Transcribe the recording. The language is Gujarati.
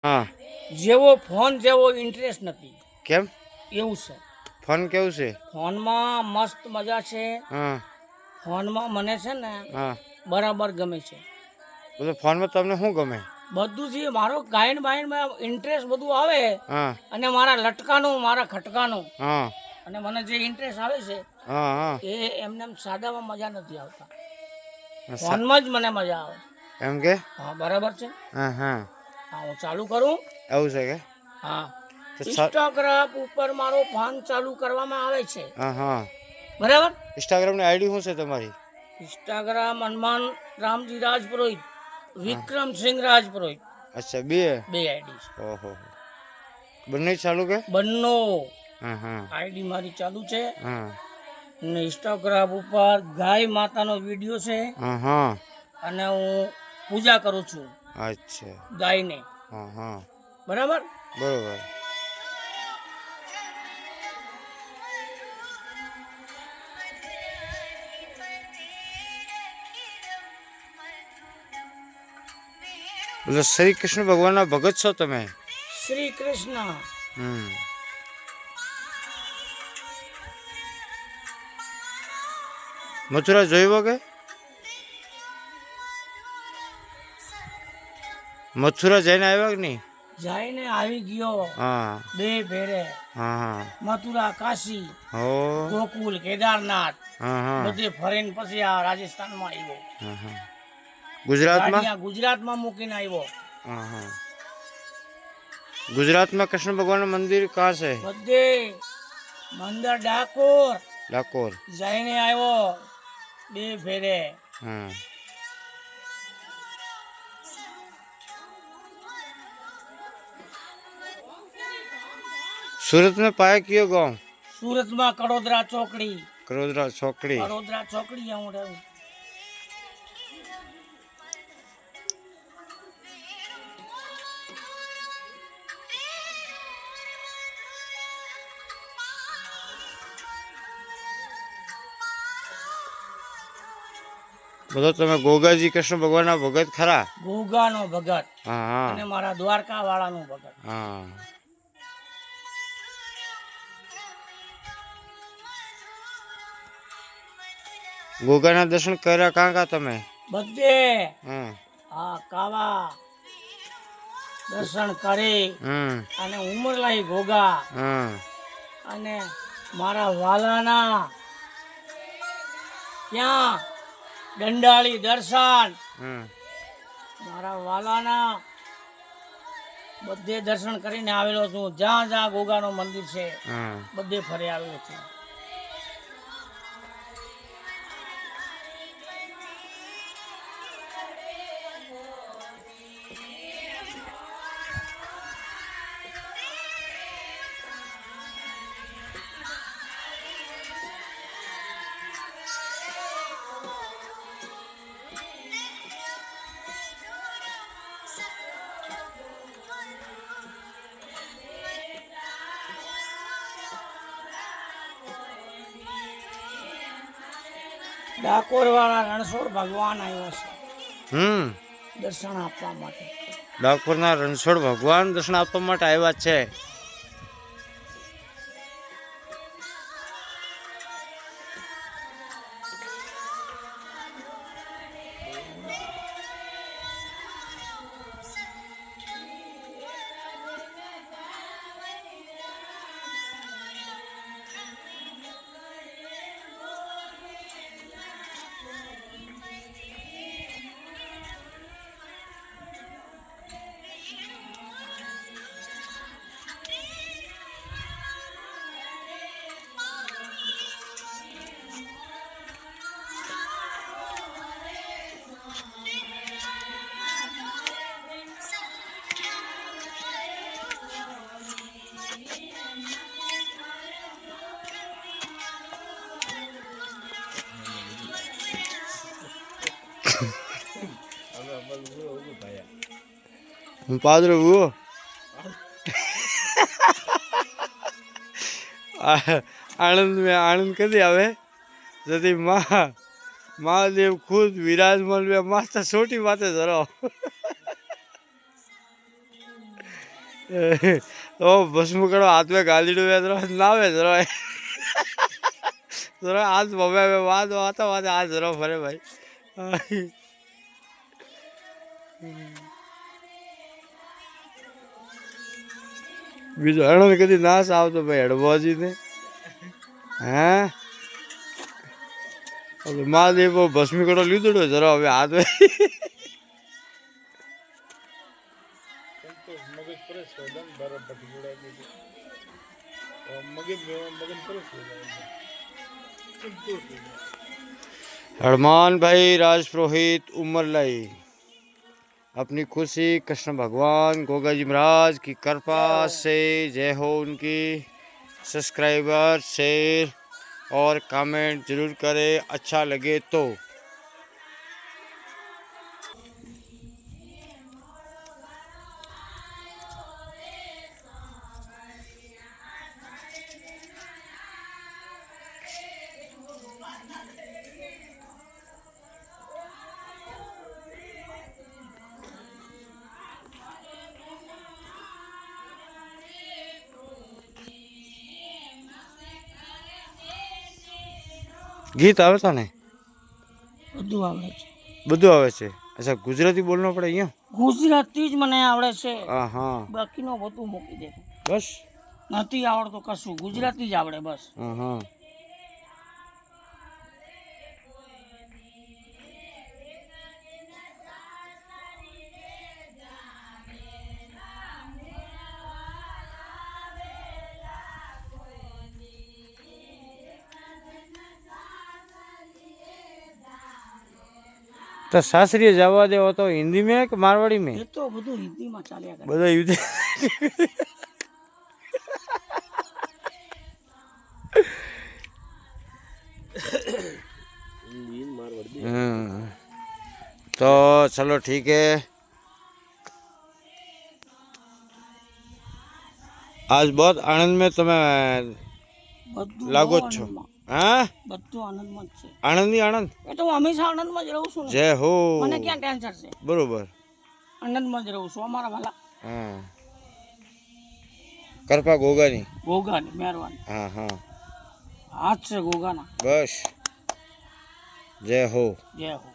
હા જેવો ફોન જેવો ઇન્ટરેસ્ટ નથી. કેમ એવું છે. ફોન કેવું છે? ફોનમાં મસ્ત મજા છે. હા ફોનમાં મને છે ને હા બરાબર ગમે છે. બધું ફોનમાં તમને શું ગમે? બધું જે મારો ગાયન બાયનમાં ઇન્ટરેસ્ટ બધું આવે હા અને મારા લટકાનું મારા ખટકાનું હા અને મને જે ઇન્ટરેસ્ટ આવે છે હા હા એ એમને એમ સાદામાં મજા નથી આવતા. સા- ફોનમાં જ મને મજા આવે. એમ કે હા બરાબર છે. હા હા હા હું ચાલુ કરું. એવું છે કે હા તો ઇન્સ્ટાગ્રામ ઉપર મારો ફોન ચાલુ કરવામાં આવે છે. હા હા બરાબર. ઇન્સ્ટાગ્રામની આઈડી શું છે તમારી? ઇન્સ્ટાગ્રામ હનુમાન રામજી રાજપુરોહિત, હા વિક્રમસિંહ રાજપુરોહિત, અચ્છા બે આઈડી છે. ઓહો બંને ચાલુ કે? બંનો હા હા આઈડી મારી ચાલુ છે. હા અને ઇન્સ્ટાગ્રામ ઉપર ગાય માતાનો વિડીયો છે હા હા અને હું પૂજા કરું છું અચ્છા ગાયને. હા હા બરાબર. બરોબર. બોલો શ્રી કૃષ્ણ ભગવાનના ભગત છો તમે? શ્રી કૃષ્ણ. હમ મથુરા જોયો કે? મથુરા જઈને આવ્યા કે નહીં? જઈને આવી ગયો હા 2 ફેરે. હા હા મથુરા, કાશી, હો ગોકુલ, કેદારનાથ હા હા બધે ફરીને પછી આ રાજસ્થાનમાં આવ્યો. હા હા ગુજરાતમાં? ગાડી આ ગુજરાતમાં મૂકીને આવ્યો. હા હા ગુજરાતમાં કૃષ્ણ ભગવાનનું મંદિર કાં છે? બધે મંદર ડાકોર ડાકોર. જઈને આવ્યો 2 ફેરે. હા सूरत में पाया कियो गांव? સુરતમાં કડોદરા ચોકડી. करोदरा छोकड़ी। કડોદરા ચોકડી હું રહું. बोलो તમે ગોગાજી કૃષ્ણ ભગવાનના ભગત ખરા? ગોગાનો ભગત હા હા અને મારા દ્વારકા વાળાનો ભગત. હા ગોગાના દર્શન કર્યા કાં કાં તમે? બધે હમ આ કાવા દર્શન કરી હમ અને ઉમરલાઈ ગોગા હમ અને મારા વાલાના ત્યાં દંડાળી દર્શન હમ મારા વાલાના બધે દર્શન કરીને આવેલો છું. જ્યાં જ્યાં ગોગાનો મંદિર છે હમ બધે ફરી આવેલો છું. ડાકોર વાળા રણછોડ ભગવાન આવ્યો છે હમ દર્શન આપવા માટે. ડાકોરના રણછોડ ભગવાન દર્શન આપવા માટે આવ્યા છે. પાદરો હુઓ આણંદ में आनंद कभी आवे यदि महादेव खुद विराजमान में माता छोटी बातें जरो ओ बस में करो हाथ में गाली डूबे तो ना वे जरा जरा आज बबे में बात आता बात आज जरा फरे भाई बीजो हणो ने कदी नाश आवतो भाई हड़बाजी ने हैं अब महादेव भस्मी कड़ो लीधो जरा હવે હાથ हनुमान भाई राजपुरोहित उमरलाई अपनी खुशी कृष्ण भगवान गोगा जी महाराज की कृपा से जय हो उनकी। सब्सक्राइबर शेयर और कमेंट जरूर करें अच्छा लगे तो। गीत આવે છે ને બધું આવડે છે બધું આવે છે અચ્છા ગુજરાતી બોલનો પડે અહીંયા ગુજરાતી જ મને આવડે છે હા હા બાકીનો બધું મૂકી દે બસ નથી આવડતું કશું ગુજરાતી જ આવડે બસ હા હા तो सासरी जवा दे तो हिंदी में कि मारवाड़ी में એ તો બધું હિન્દીમાં ચાલ્યા કરે બધા युद्ध तो चलो ठीक है आज बहुत आनंद में तुम्हें બધું लागो બહુ छो આનંદમાં. हाँ બધું આનંદમાં જ છે आनंद ही आनंद એ તો હું હંમેશા આનંદમાં જ રહું છું ને जय हो મને ક્યાં ટેન્શન છે बरोबर આનંદમાં જ રહું છું અમારા વાલા हाँ कृपा गोगा नहीं ગોગાની મહેરબાની हाँ हाँ હાથ છે ગોગાના बस जय हो જય હો